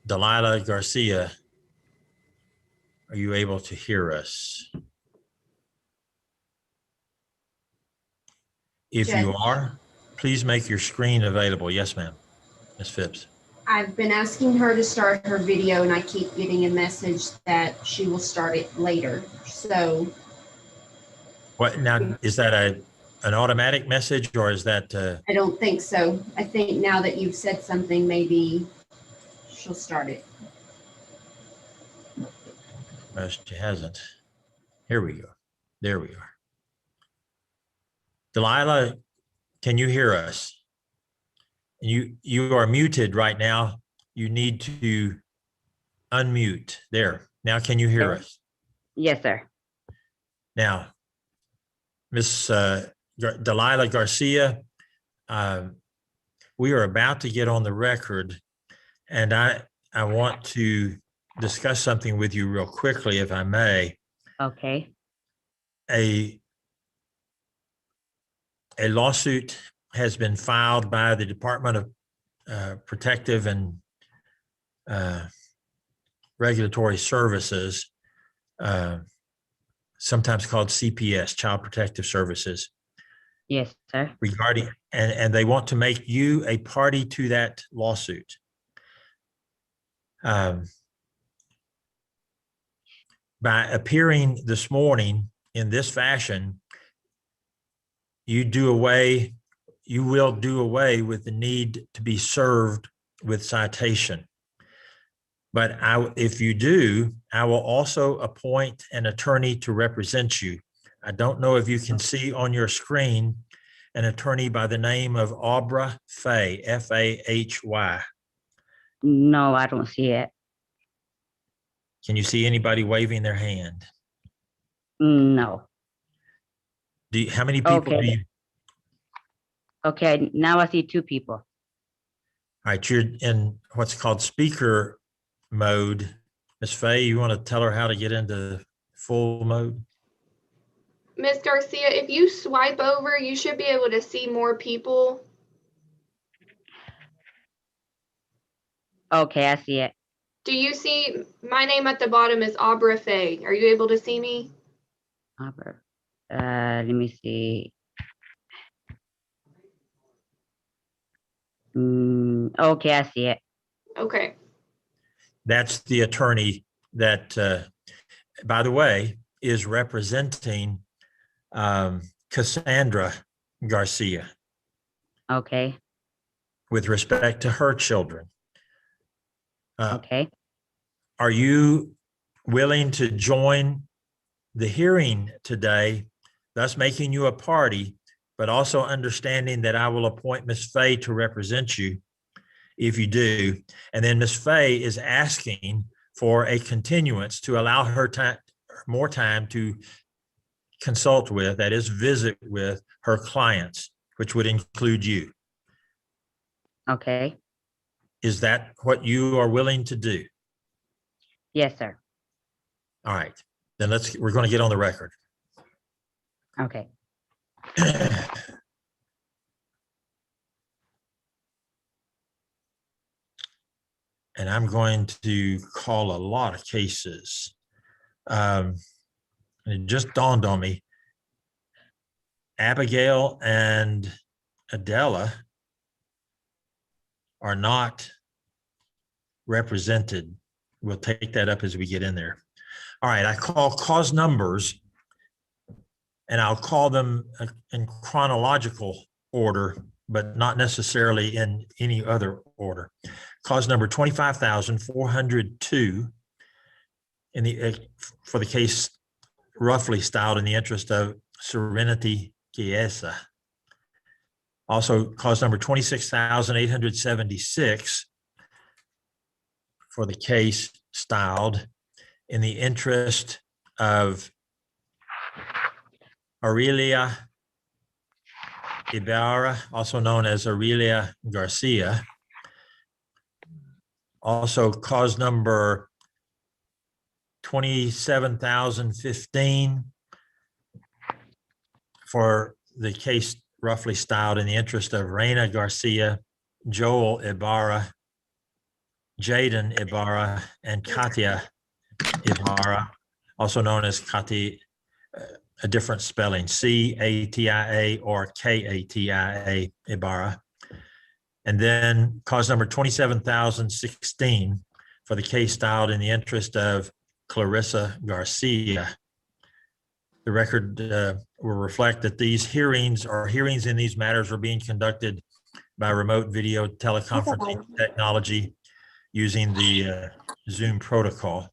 Delilah Garcia, are you able to hear us? If you are, please make your screen available. Yes, ma'am. Ms. Phipps. I've been asking her to start her video and I keep getting a message that she will start it later. So. What now, is that an automatic message or is that? I don't think so. I think now that you've said something, maybe she'll start it. No, she hasn't. Here we go. There we are. Delilah, can you hear us? You are muted right now. You need to unmute. There. Now, can you hear us? Yes, sir. Now, Miss Delilah Garcia, we are about to get on the record, and I want to discuss something with you real quickly, if I may. Okay. A lawsuit has been filed by the Department of Protective and Regulatory Services, sometimes called CPS, Child Protective Services. Yes, sir. Regarding, and they want to make you a party to that lawsuit. By appearing this morning in this fashion, you will do away with the need to be served with citation. But if you do, I will also appoint an attorney to represent you. I don't know if you can see on your screen an attorney by the name of Aubrey Fay, F-A-H-Y. No, I don't see it. Can you see anybody waving their hand? No. How many people do you? Okay, now I see two people. All right, you're in what's called speaker mode. Ms. Fay, you want to tell her how to get into full mode? Ms. Garcia, if you swipe over, you should be able to see more people. Okay, I see it. Do you see my name at the bottom is Aubrey Fay? Are you able to see me? Let me see. Okay, I see it. Okay. That's the attorney that, by the way, is representing Cassandra Garcia. Okay. With respect to her children. Okay. Are you willing to join the hearing today, thus making you a party, but also understanding that I will appoint Ms. Fay to represent you if you do? And then Ms. Fay is asking for a continuance to allow her more time to consult with, that is, visit with her clients, which would include you. Okay. Is that what you are willing to do? Yes, sir. All right, then we're going to get on the record. Okay. And I'm going to call a lot of cases. And it just dawned on me, Abigail and Adela are not represented. We'll take that up as we get in there. All right, I call cause numbers, and I'll call them in chronological order, but not necessarily in any other order. Cause number 25,402 for the case roughly styled in the interest of Serenity Chiesa. Also, cause number 26,876 for the case styled in the interest of Aurelia Ibarra, also known as Aurelia Garcia. Also, cause number 27,015 for the case roughly styled in the interest of Reina Garcia, Joel Ibarra, Jaden Ibarra and Katia Ibarra, also known as Kati, a different spelling, C-A-T-I-A or K-A-T-I-A Ibarra. And then cause number 27,016 for the case styled in the interest of Clarissa Garcia. The record will reflect that these hearings in these matters are being conducted by remote video teleconferencing technology using the Zoom protocol.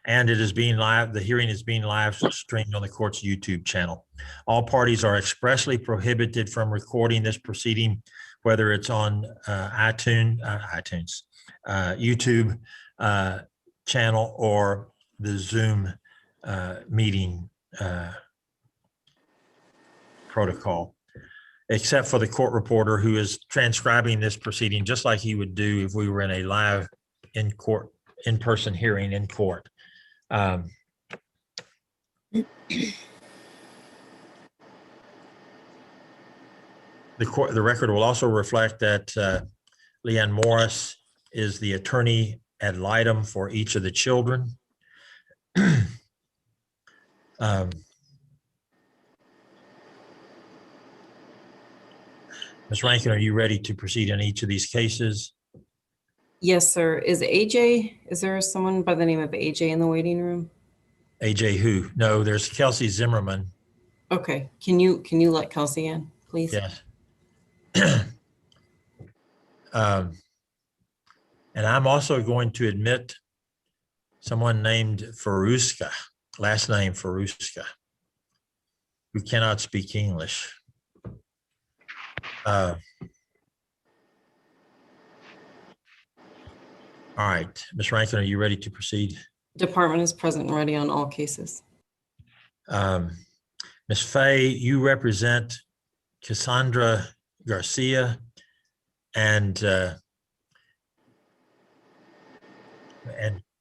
And it is being the hearing is being live streamed on the court's YouTube channel. All parties are expressly prohibited from recording this proceeding, whether it's on YouTube channel or the Zoom meeting protocol, except for the court reporter who is transcribing this proceeding just like he would do if we were in a live in-person hearing in court. The record will also reflect that Leanne Morris is the attorney ad litem for each of the children. Ms. Rankin, are you ready to proceed in each of these cases? Yes, sir. Is there someone by the name of AJ in the waiting room? AJ who? No, there's Kelsey Zimmerman. Okay. Can you let Kelsey in, please? Yes. And I'm also going to admit someone named Faruska, last name Faruska, who cannot speak English. All right, Ms. Rankin, are you ready to proceed? Department is present and ready on all cases. Ms. Fay, you represent Cassandra Garcia and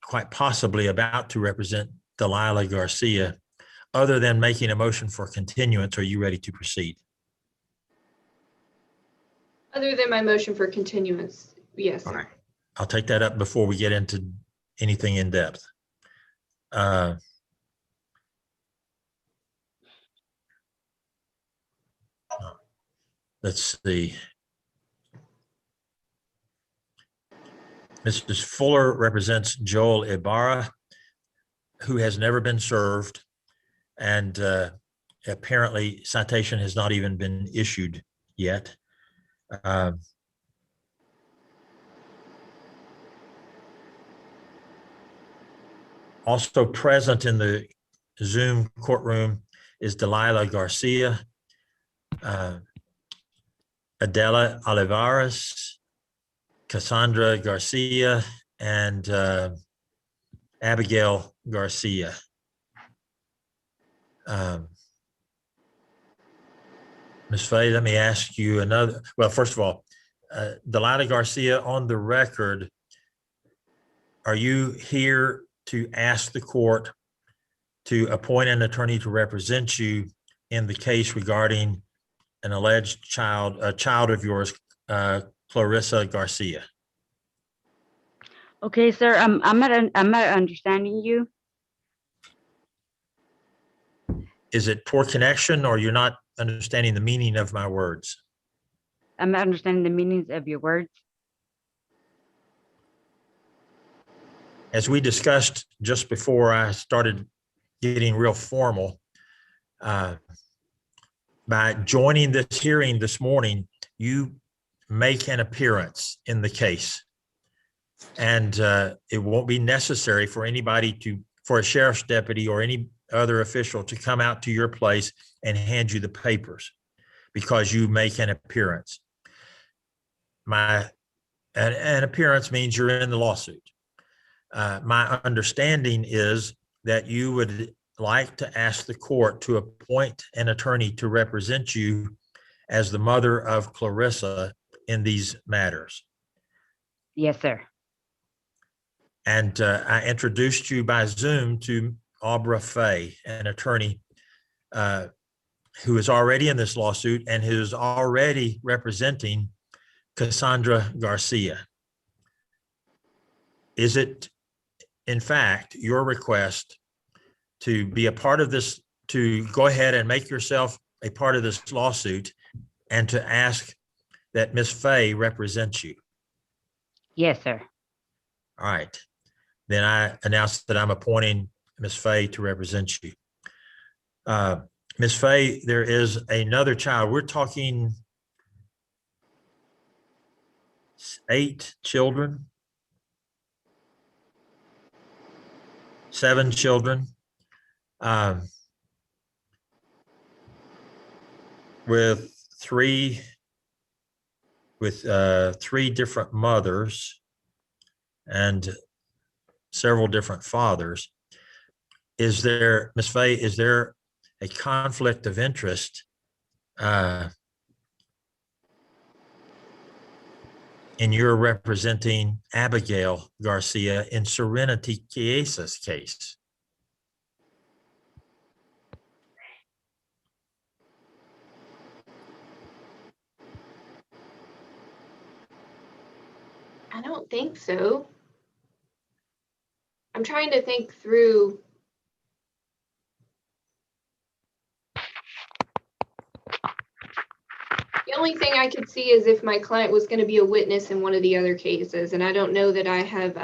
quite possibly about to represent Delilah Garcia. Other than making a motion for continuance, are you ready to proceed? Other than my motion for continuance, yes. All right. I'll take that up before we get into anything in depth. Let's see. Mrs. Fuller represents Joel Ibarra, who has never been served, and apparently citation has not even been issued yet. Also present in the Zoom courtroom is Delilah Garcia, Adela Olivares, Cassandra Garcia, and Abigail Garcia. Ms. Fay, let me ask you another. Well, first of all, Delilah Garcia, on the record, are you here to ask the court to appoint an attorney to represent you in the case regarding an alleged a child of yours, Clarissa Garcia? Okay, sir. I'm not understanding you. Is it poor connection, or you're not understanding the meaning of my words? I'm not understanding the meanings of your words. As we discussed just before I started getting real formal, by joining this hearing this morning, you make an appearance in the case. And it won't be necessary for anybody for a sheriff's deputy or any other official to come out to your place and hand you the papers because you make an appearance. An appearance means you're in the lawsuit. My understanding is that you would like to ask the court to appoint an attorney to represent you as the mother of Clarissa in these matters. Yes, sir. And I introduced you by Zoom to Aubrey Fay, an attorney who is already in this lawsuit and who's already representing Cassandra Garcia. is it in fact your request to be a part of this, to go ahead and make yourself a part of this lawsuit and to ask that Ms. Fay represents you? Yes, sir. All right. Then I announce that I'm appointing Ms. Fay to represent you. Ms. Fay, there is another child. We're talking 8 children, 7 children, with three different mothers and several different fathers. Is there, Ms. Fay, is there a conflict of interest in your representing Abigail Garcia in Serenity Chiesa's case? I don't think so. I'm trying to think through. The only thing I could see is if my client was going to be a witness in one of the other cases, and I don't know that I have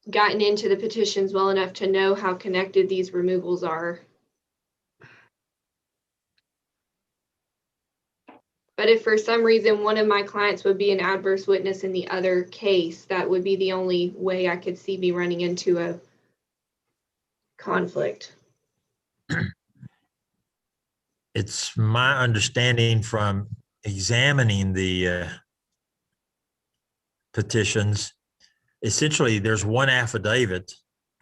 gotten into the petitions well enough to know how connected these removals are. But if for some reason one of my clients would be an adverse witness in the other case, that would be the only way I could see me running into a conflict. It's my understanding from examining the petitions, essentially there's one affidavit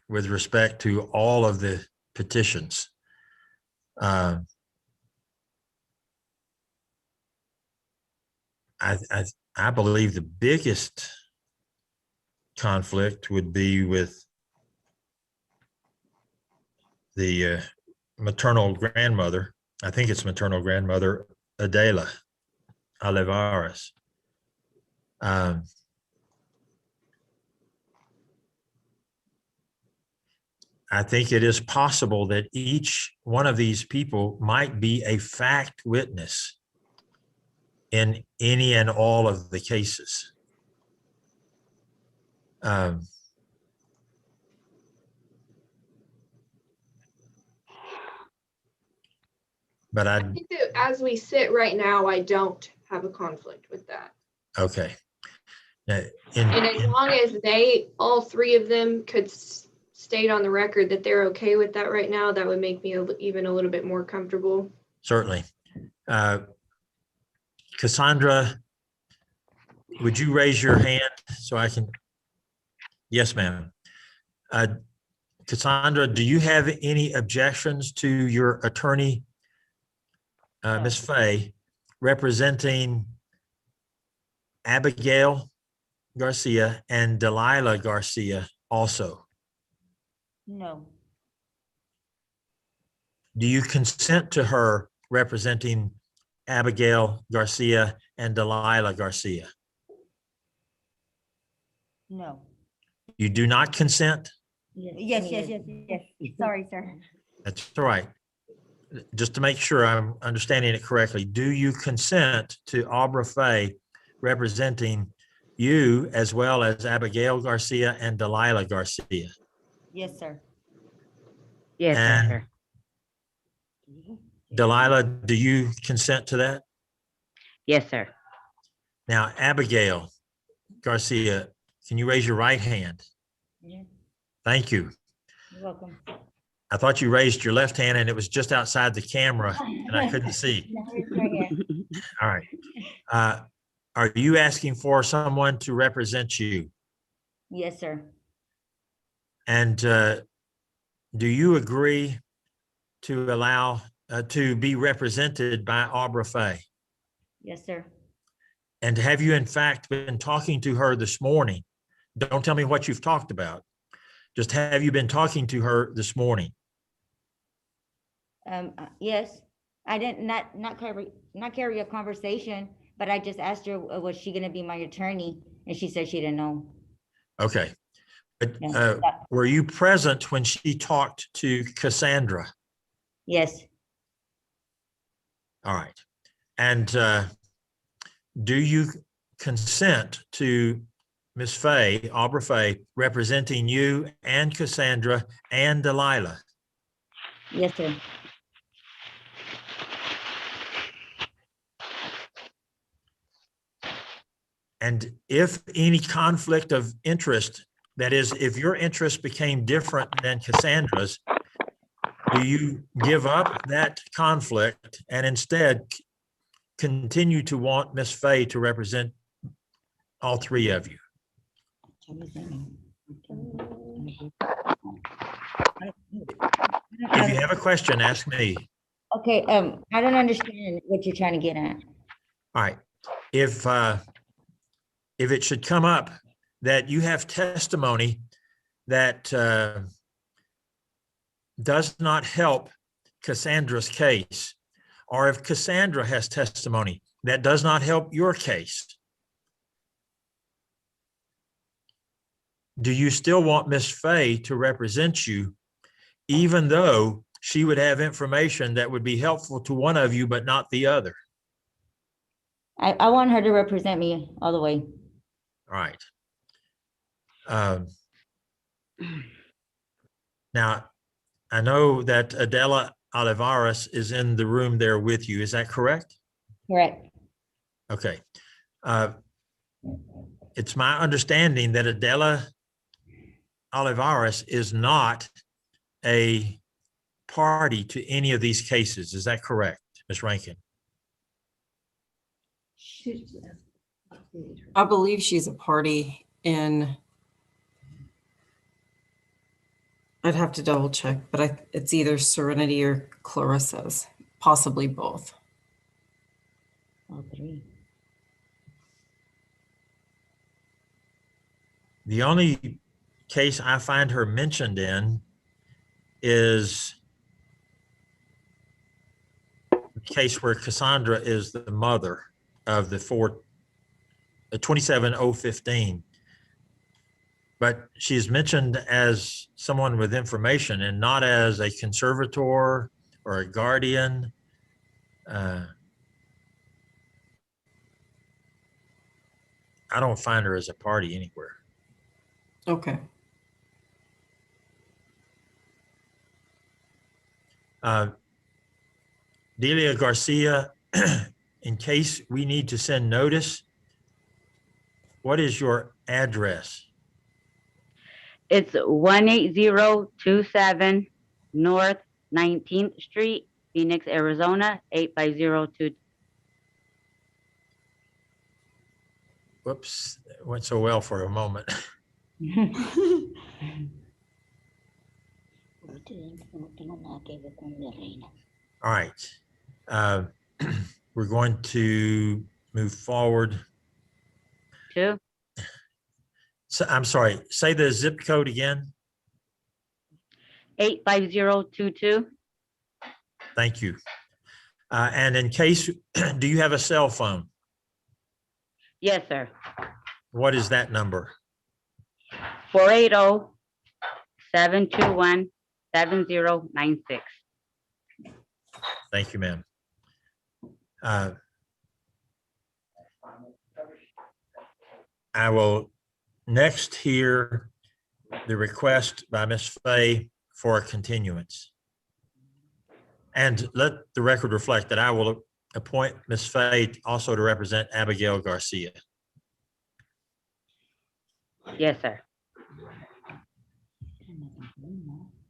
with respect to all of the petitions. I believe the biggest conflict would be with the maternal grandmother. I think it's maternal grandmother, Delilah Olivares. I think it is possible that each one of these people might be a fact witness in any and all of the cases. But I think that as we sit right now, I don't have a conflict with that. Okay. And as long as all 3 of them could state on the record that they're okay with that right now, that would make me even a little bit more comfortable. Certainly. Cassandra, would you raise your hand so I can? Yes, ma'am. Cassandra, do you have any objections to your attorney, Ms. Fay, representing Abigail Garcia and Delilah Garcia also? No. Do you consent to her representing Abigail Garcia and Delilah Garcia? No. You do not consent? Yes. Sorry, sir. That's all right. Just to make sure I'm understanding it correctly, do you consent to Aubrey Fay representing you as well as Abigail Garcia and Delilah Garcia? Yes, sir. Yes, And sir. Delilah, do you consent to that? Yes, sir. Now, Abigail Garcia, can you raise your right hand? Yeah. Thank you. You're welcome. I thought you raised your left hand and it was just outside the camera and I couldn't see. No, it's right here. All right. Are you asking for someone to represent you? Yes, sir. And do you agree to allow to be represented by Aubrey Fay? Yes, sir. And have you in fact been talking to her this morning? Don't tell me what you've talked about. Just have you been talking to her this morning? Yes. I didn't not carry a conversation, but I just asked her, was she going to be my attorney? And she said she didn't know. Okay. But Yeah. were you present when she talked to Cassandra? Yes, All right. And do you consent to Ms. Fay, Aubrey Fay, representing you and Cassandra and Delilah? yes, sir. And if any conflict of interest, that is, if your interest became different than Cassandra's, do you give up that conflict and instead continue to want Ms. Fay to represent all three of you? If you have a question, ask me. Okay, I don't understand what you're trying to get at. All right. If it should come up that you have testimony that does not help Cassandra's case, or if Cassandra has testimony that does not help your case, do you still want Ms. Fay to represent you, even though she would have information that would be helpful to one of you, but not the other? I want her to represent me all the way. All right. Now, I know that Adela Olivares is in the room there with you. Is that correct? Correct. Okay. It's my understanding that Adela Olivares is not a party to any of these cases. Is that correct, Ms. Rankin? I believe she's a party in, I'd have to double check, but it's either Serenity or Clarissa's, possibly both. All three. The only case I find her mentioned in is the case where Cassandra is the mother of the 27015. But she's mentioned as someone with information and not as a conservator or a guardian. I don't find her as a party anywhere. Okay. Delia Garcia, in case we need to send notice, what is your address? It's 18027 North 19th Street, Phoenix, Arizona, 85022. Whoops, it went so well for a moment. All right. We're going to move forward. 2 So, I'm sorry, say the zip code again. 85022. Thank you. And in case, do you have a cell phone? Yes, sir. What is that number? 480-721-7096. Thank you, ma'am. I will next hear the request by Ms. Fay for a continuance. And let the record reflect that I will appoint Ms. Fay also to represent Abigail Garcia. Yes, sir.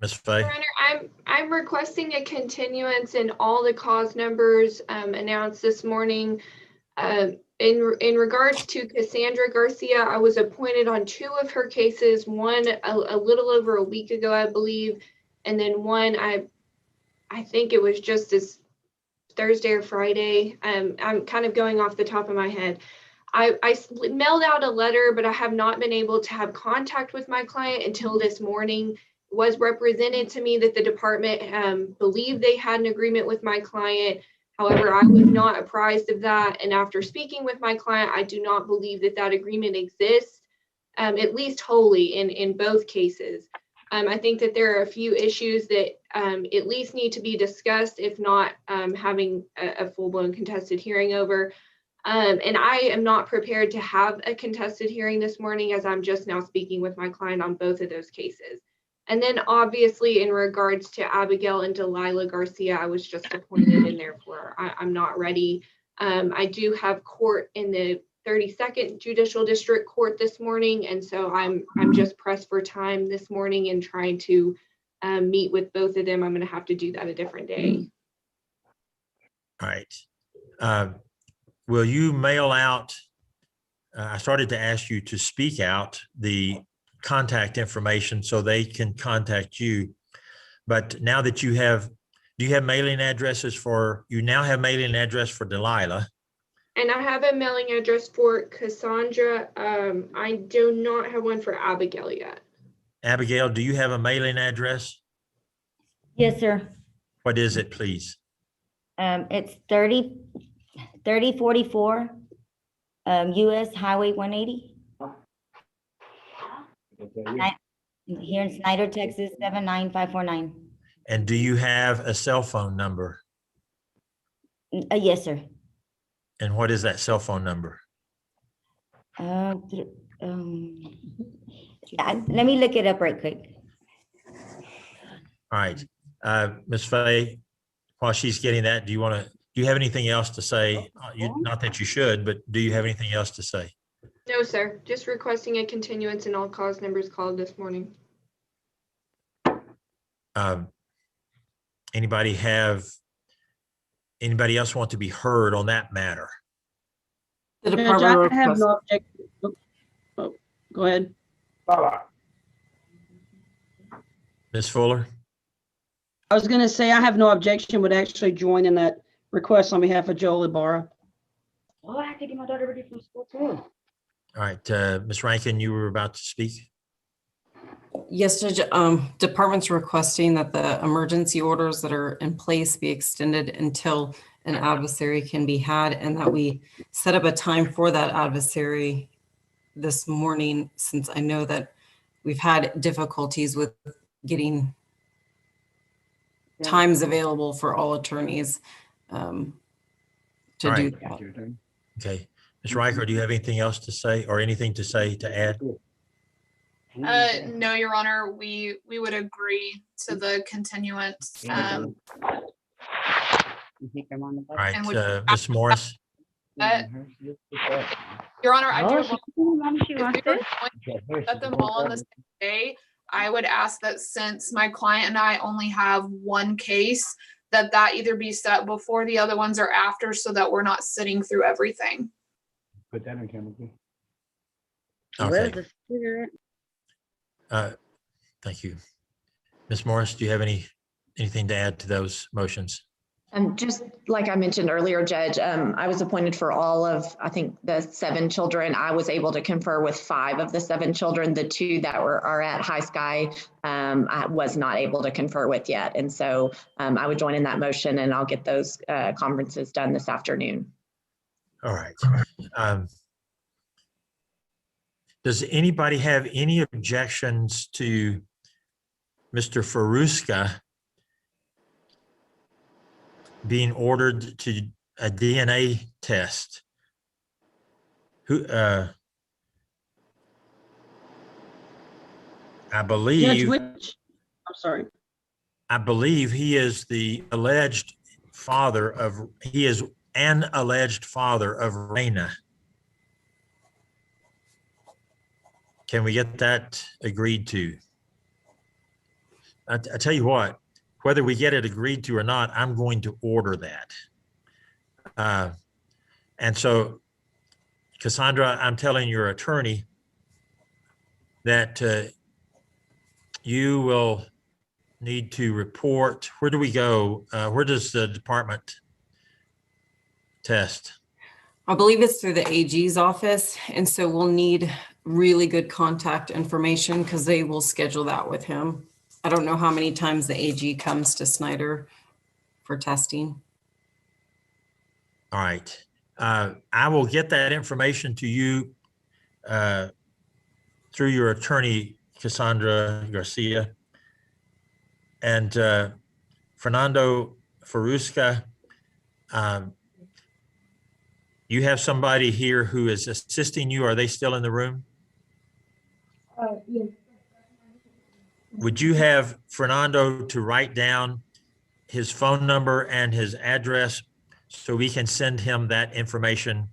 Ms. Fay? Your Honor, I'm requesting a continuance in all the cause numbers announced this morning. In regards to Cassandra Garcia, I was appointed on 2 of her cases, one a little over a week ago, I believe, and then one I think it was just this Thursday or Friday. I'm kind of going off the top of my head. I mailed out a letter, but I have not been able to have contact with my client until this morning. It was represented to me that the department believed they had an agreement with my client. However, I was not apprised of that. And after speaking with my client, I do not believe that that agreement exists. at least wholly in both cases. I think that there are a few issues that at least need to be discussed, if not having a full-blown contested hearing over. And I am not prepared to have a contested hearing this morning, as I'm just now speaking with my client on both of those cases. And then obviously in regards to Abigail and Delilah Garcia, I was just appointed and therefore I'm not ready. I do have court in the 32nd Judicial District Court this morning. And so I'm just pressed for time this morning and trying to meet with both of them. I'm going to have to do that a different day. All right. Will you mail out, I started to ask you to speak out the contact information so they can contact you. But now that you have, do you have mailing addresses for, you now have mailing address for Delilah? And I have a mailing address for Cassandra. I do not have one for Abigail yet. Abigail, do you have a mailing address? Yes, sir. What is it, please? It's 3044 US Highway 180. Here in Snyder, Texas, 79549. And do you have a cell phone number? Yes, sir. And what is that cell phone number? Let me look it up right quick. All right. Ms. Fay, while she's getting that, do you have anything else to say? Not that you should, but do you have anything else to say? No, sir. Just requesting a continuance in all cause numbers called this morning. Anybody else want to be heard on that matter? The Judge, department I have requests- no objection. Oh, go ahead. Ms. Fuller? I was going to say I have no objection with actually joining that request on behalf of Joel Ibarra. Oh, I have to get my daughter ready from school too. All right, Ms. Rankin, you were about to speak. Yes, Judge, department's requesting that the emergency orders that are in place be extended until an adversary can be had, and that we set up a time for that adversary this morning, since I know that we've had difficulties with getting times available for all attorneys to All do right. that. Okay. Ms. Riker, do you have anything else to say or anything to say to add? No, Your Honor, we would agree to the continuance. All right, Ms. Morris? Your Honor, I do. She If wants we were this. going to set them all on the same day, I would ask that since my client and I only have one case, that either be set before the other ones or after, so that we're not sitting through everything. Put that on camera, please. Where's Okay, the cigarette? thank you. Ms. Morris, do you have anything to add to those motions? Just like I mentioned earlier, Judge, I was appointed for all of, I think, the 7 children. I was able to confer with 5 of the 7 children. The 2 that are at High Sky, I was not able to confer with yet. And so I would join in that motion, and I'll get those conferences done this afternoon. All right. Does anybody have any objections to Mr. Faruska being ordered to a DNA test? I Judge, believe I'm sorry. he is the alleged father of, he is an alleged father of Raina. Can we get that agreed to? I tell you what, whether we get it agreed to or not, I'm going to order that. And so, Cassandra, I'm telling your attorney that you will need to report. Where do we go? Where does the department test? I believe it's through the AG's office, and so we'll need really good contact information because they will schedule that with him. I don't know how many times the AG comes to Snyder for testing. All right. I will get that information to you through your attorney, Cassandra Garcia, and Fernando Farusca, you have somebody here who is assisting you. Are they still in the room? Yes. Would you have Fernando to write down his phone number and his address so we can send him that information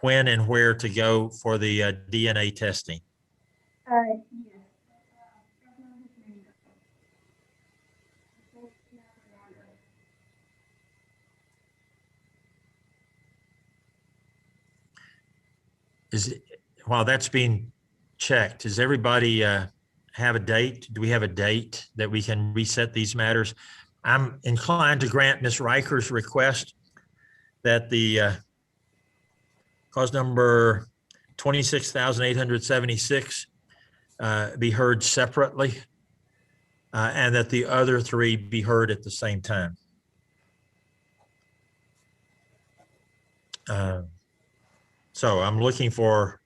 when and where to go for the DNA testing? Yes. While that's being checked, does everybody have a date? Do we have a date that we can reset these matters? I'm inclined to grant Ms. Riker's request that the cause number 26,876 be heard separately, and that the other three be heard at the same time. So I'm looking for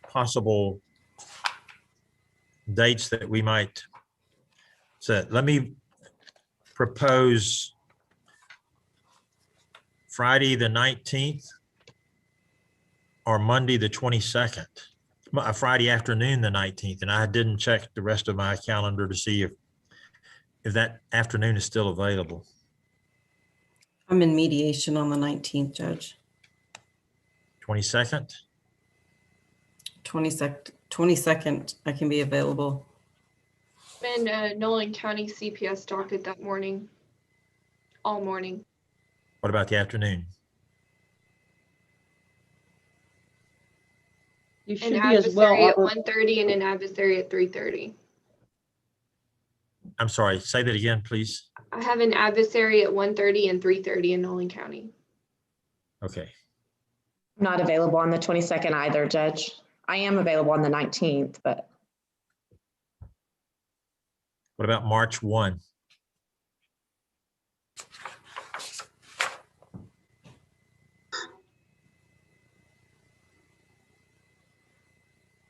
possible dates that we might set. Let me propose Friday the 19th or Monday the 22nd, Friday afternoon the 19th, and I didn't check the rest of my calendar to see if that afternoon is still available. I'm in mediation on the 19th, Judge. 22nd? 22nd, I can be available. In Nolan County CPS Docket that morning, all morning. What about the afternoon? You An should be as well. adversary at 1:30 and an adversary at 3:30. I'm sorry, say that again, please. I have an adversary at 1:30 and 3:30 in Nolan County. Okay. I'm not available on the 22nd either, Judge. I am available on the 19th, but What about March 1?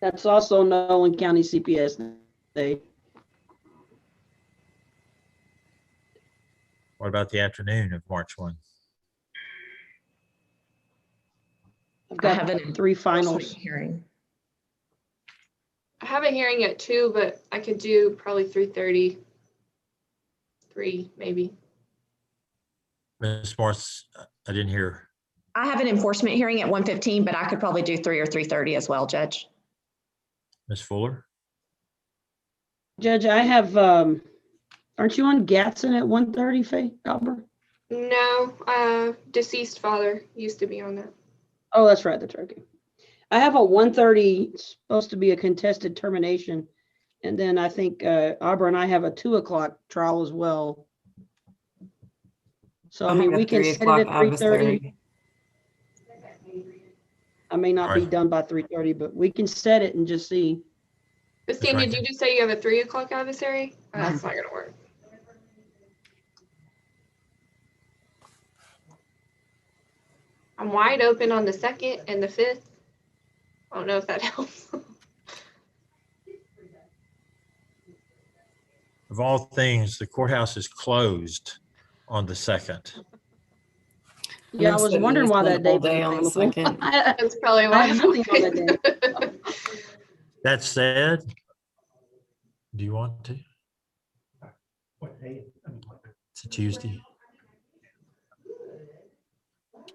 That's also Nolan County CPS Day. What about the afternoon of March 1? I've I got have an 3 enforcement finals. hearing. I have a hearing at 2, but I could do probably 3:30. 3 maybe. Ms. Morse, I didn't hear. I have an enforcement hearing at 1:15, but I could probably do 3 or 3:30 as well, Judge. Ms. Fuller? Judge, I have, aren't you on Gatson at 1:30, Faye Galber? No, deceased father used to be on that. Oh, that's right, that's right. Okay. I have a 1:30, supposed to be a contested termination. And then I think Aubrey and I have a 2:00 trial as well. So, I mean, we can set it at 3:30. I may not be done by 3:30, but we can set it and just see. Christine, did you just say you have a 3 o'clock adversary? Oh, that's not gonna work. I'm wide open on the 2nd and the 5th. I don't know if that helps. Of all things, the courthouse is closed on the 2nd. Yeah, I was wondering why that day all day on the 2nd. That's probably I why. have nothing on that day. That said, do you want to? What day? It's a Tuesday.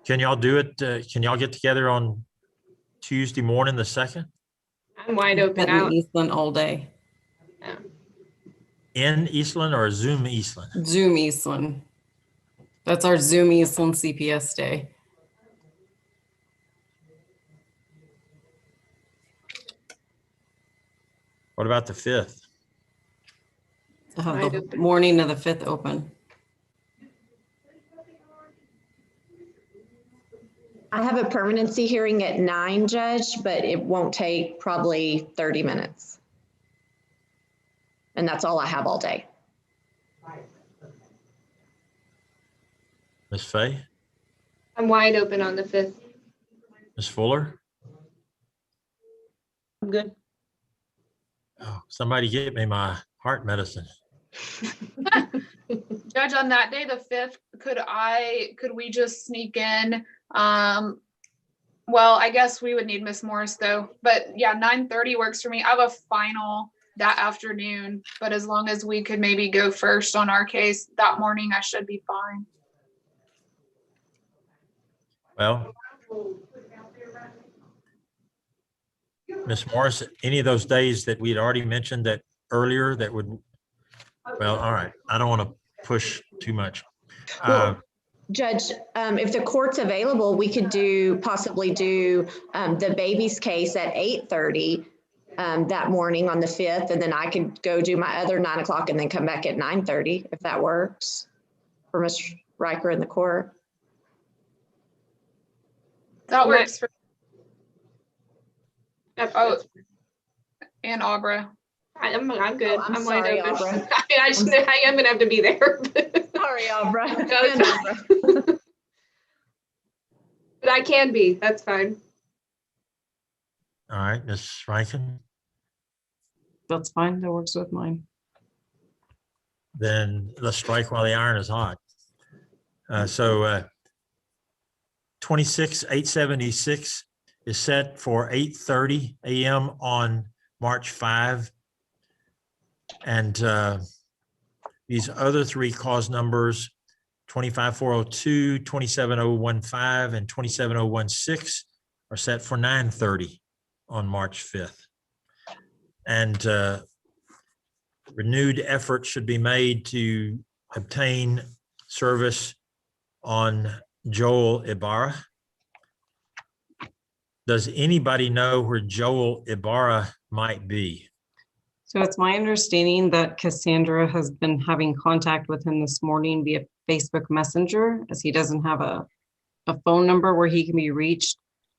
Can y'all do it? Can y'all get together on Tuesday morning, the 2nd? I'm wide open In out. Eastland all day. Yeah. In Eastland or Zoom Eastland? Zoom Eastland. That's our Zoom Eastland CPS day. What about the 5th? I have Wide the open. morning of the 5th open. I have a permanency hearing at 9, Judge, but it won't take probably 30 minutes. And that's all I have all day. Ms. Fay? I'm wide open on the 5th. Ms. Fuller? I'm good. Oh, somebody get me my heart medicine. Judge, on that day, the 5th, could we just sneak in? Well, I guess we would need Miss Morris though, but yeah, 9:30 works for me. I have a final that afternoon, but as long as we could maybe go first on our case that morning, I should be fine. Well, Ms. Morris, any of those days that we had already mentioned that earlier that would, well, all right. I don't want to push too much. Well, Judge, if the court's available, we could possibly do the baby's case at 8:30 that morning on the 5th, and then I could go do my other 9 o'clock and then come back at 9:30, if that works for Mr. Riker in the court. That works for. Oh, and Abra. I'm good. Oh, I'm I'm wide sorry, open. Abra. I am gonna have to be there. Sorry, Abra. it's fine. But I can be, that's fine. All right, Ms. Rankin, That's fine. That works with mine. then let's strike while the iron is hot. 26-876 is set for 8:30 a.m. on March 5. And these other three cause numbers, 25402, 27015, and 27016 are set for 9:30 on March 5th. And renewed effort should be made to obtain service on Joel Ibarra. Does anybody know where Joel Ibarra might be? So it's my understanding that Cassandra has been having contact with him this morning via Facebook Messenger, as he doesn't have a phone number where he can be reached,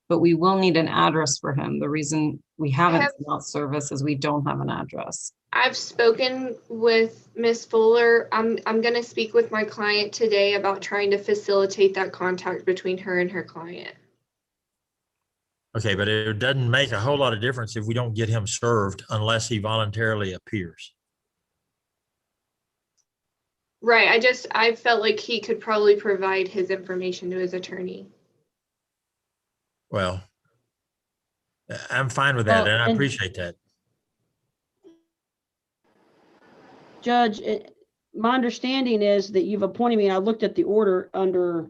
but we will need an address for him. The reason we haven't sent out service is we don't have an address. I've spoken with Miss Fuller. I'm gonna speak with my client today about trying to facilitate that contact between her and her client. Okay, but it doesn't make a whole lot of difference if we don't get him served unless he voluntarily appears. Right, I felt like he could probably provide his information to his attorney. Well, I'm fine with that, Well, and I and- appreciate that. Judge, my understanding is that you've appointed me, and I looked at the order under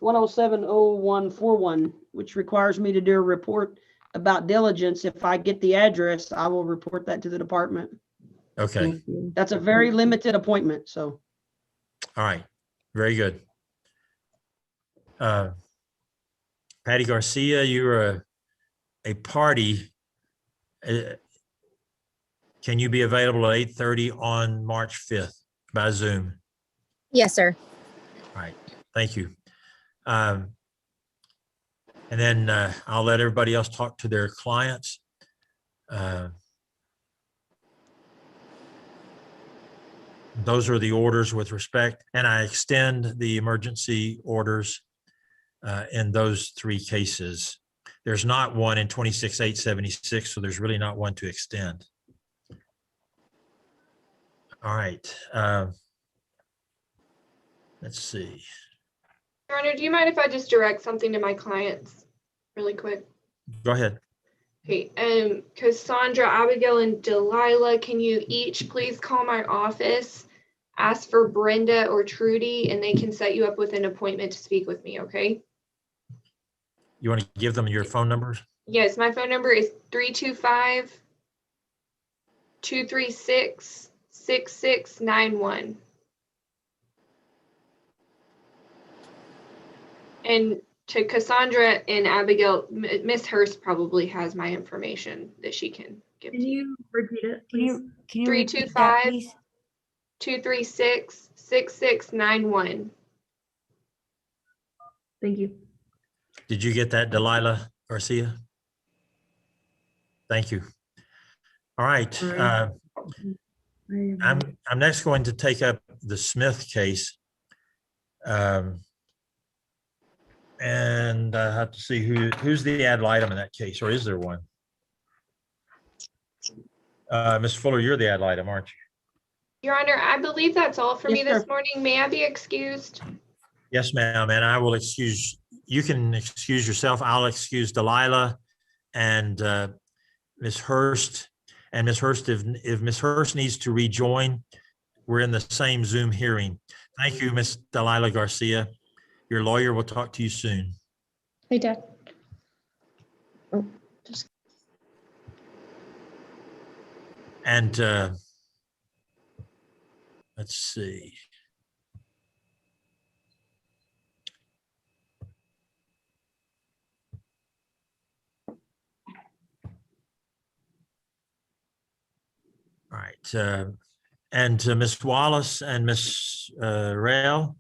1070141, which requires me to do a report about diligence. If I get the address, I will report that to the department. Okay, Thank you. That's a very limited appointment, so. all right, very good. Patty Garcia, you're a party. Can you be available at 8:30 on March 5th by Zoom? Yes, sir. All right, thank you. And then I'll let everybody else talk to their clients. Those are the orders with respect, and I extend the emergency orders in those three cases. There's not one in 26-876, so there's really not one to extend. All right. Let's see. Your Honor, do you mind if I just direct something to my clients really quick? Go ahead. Okay, Cassandra, Abigail, and Delilah, can you each please call my office, ask for Brenda or Trudy, and they can set you up with an appointment to speak with me, okay? You want to give them your phone numbers? Yes, my phone number is 325-236-6691. And to Cassandra and Abigail, Miss Hurst probably has my information that she can give to Can you. you repeat it, Can please? you, can you repeat that, 325 please? 236-6691. Thank you. Did you get that, Delilah Garcia? Thank you. All right. Sorry. I'm next going to take up the Smith case. And I have to see who's the ad litem in that case, or is there one? Ms. Fuller, you're the ad litem, aren't you? Your Honor, I believe that's all for Yes, me this sir. morning. May I be excused? Yes, ma'am, and I will excuse, you can excuse yourself. I'll excuse Delilah and Ms. Hurst. And Ms. Hurst, if Ms. Hurst needs to rejoin, we're in the same Zoom hearing. Thank you, Ms. Delilah Garcia. Your lawyer will talk to you soon. Hey, Dad. And let's see. All right. And Ms. Wallace and Ms. Rail,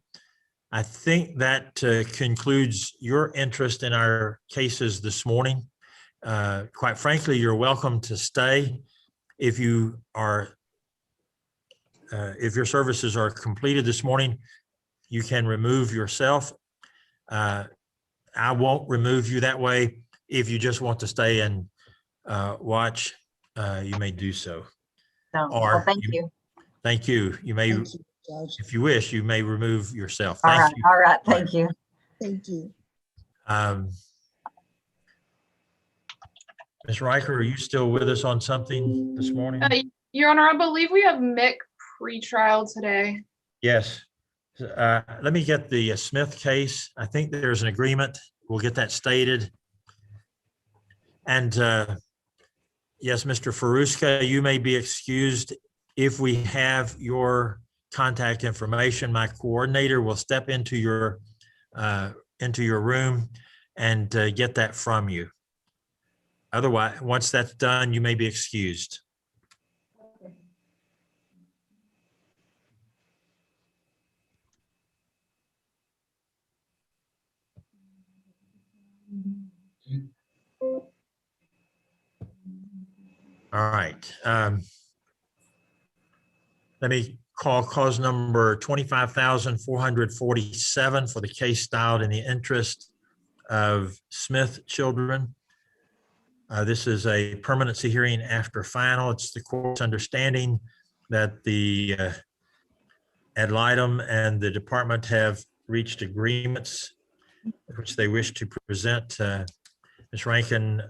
I think that concludes your interest in our cases this morning. Quite frankly, you're welcome to stay. If you are, if your services are completed this morning, you can remove yourself. I won't remove you that way. If you just want to stay and watch, you may do so. No, Or well, thank you. Thank you. You may, Thank you, Judge. if you wish, you may remove yourself. All Thank right, you. all right, thank you. Thank you. Ms. Riker, are you still with us on something this morning? Your Honor, I believe we have Mick pretrial today. Yes. Let me get the Smith case. I think there's an agreement. We'll get that stated. And yes, Mr. Faruska, you may be excused. If we have your contact information, my coordinator will step into your room and get that from you. Otherwise, once that's done, you may be excused. All right. Let me call cause number 25,447 for the case styled in the interest of Smith children. This is a permanency hearing after final. It's the court's understanding that the ad litem and the department have reached agreements which they wish to present. Ms. Rankin,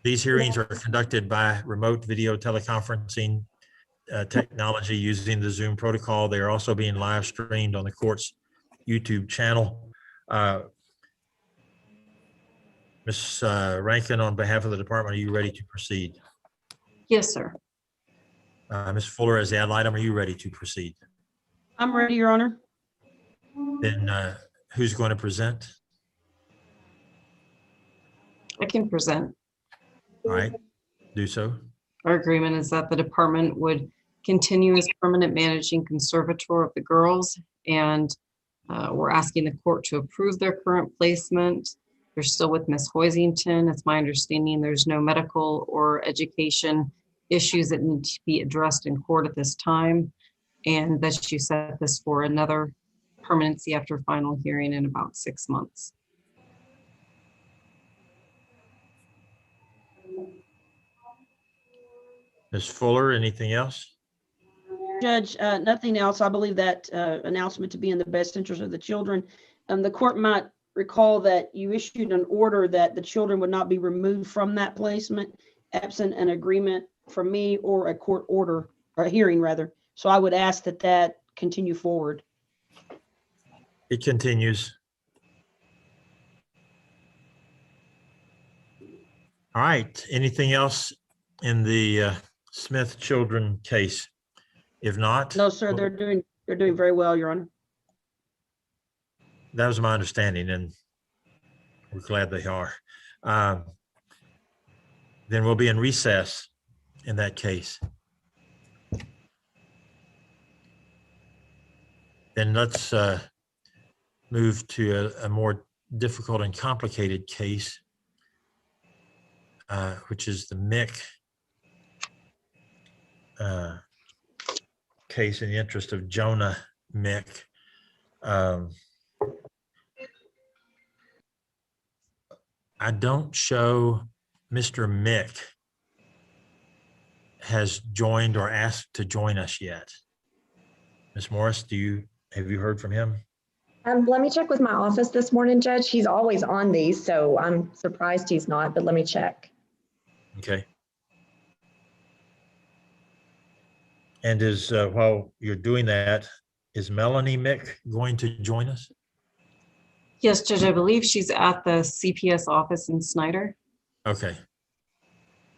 these hearings are conducted by remote video teleconferencing technology using the Zoom protocol. They are also being live streamed on the court's YouTube channel. Ms. Rankin, on behalf of the department, are you ready to proceed? Yes, sir. Ms. Fuller, as the ad litem, are you ready to proceed? I'm ready, Your Honor. Then who's going to present? I can present. All right, do so. Our agreement is that the department would continue as permanent managing conservator of the girls, and we're asking the court to approve their current placement. They're still with Ms. Hoisington. It's my understanding there's no medical or education issues that need to be addressed in court at this time, and that you set this for another permanency after final hearing in about 6 months. Ms. Fuller, anything else? Judge, nothing else. I believe that announcement to be in the best interest of the children. The court might recall that you issued an order that the children would not be removed from that placement absent an agreement from me or a court order, or a hearing rather. So I would ask that that continue forward. It continues. All right, anything else in the Smith children case? If not. No, sir, they're doing very well, Your Honor. That was my understanding, and we're glad they are. Then we'll be in recess in that case. Then let's move to a more difficult and complicated case, which is the Mick case in the interest of Jonah Mick. I don't show Mr. Mick has joined or asked to join us yet. Ms. Morris, have you heard from him? Let me check with my office this morning, Judge. He's always on these, so I'm surprised he's not, but let me check. Okay. And while you're doing that, is Melanie Mick going to join us? Yes, Judge, I believe she's at the CPS office in Snyder. Okay.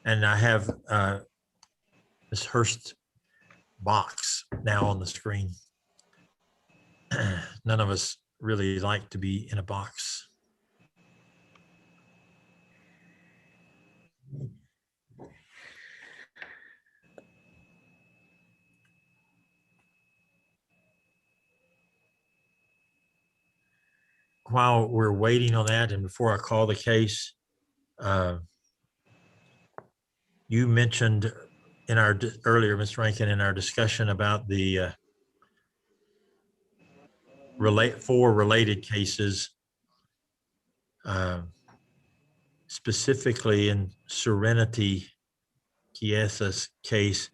And I have Ms. Hurst's box now on the screen. None of us really like to be in a box. While we're waiting on that, and before I call the case, you mentioned in our earlier, Ms. Rankin, in our discussion about the four related cases, specifically in Serenity Kiesa's case,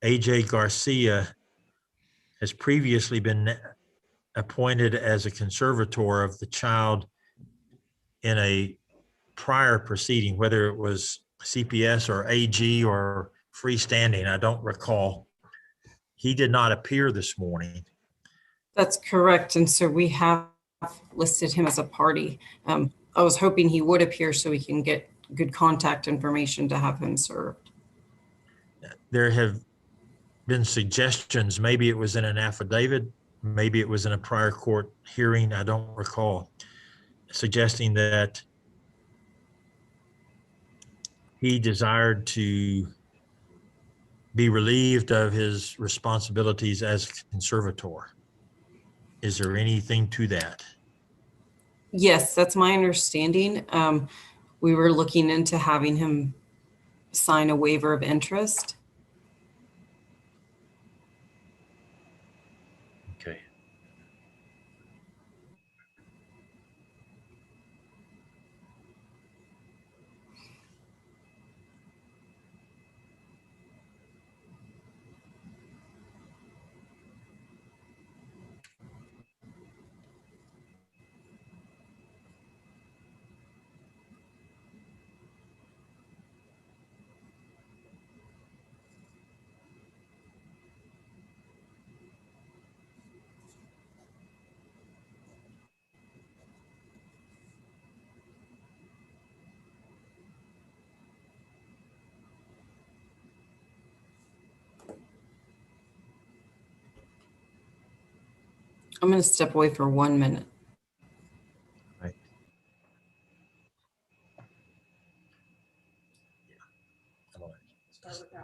AJ Garcia has previously been appointed as a conservator of the child in a prior proceeding, whether it was CPS or AG or freestanding, I don't recall. He did not appear this morning. That's correct. And so we have listed him as a party. I was hoping he would appear so we can get good contact information to have him served. There have been suggestions, maybe it was in an affidavit, maybe it was in a prior court hearing, I don't recall, suggesting that he desired to be relieved of his responsibilities as a conservator. Is there anything to that? Yes, that's my understanding. We were looking into having him sign a waiver of interest. Okay. I'm going to step away for 1 minute. Right. Yeah.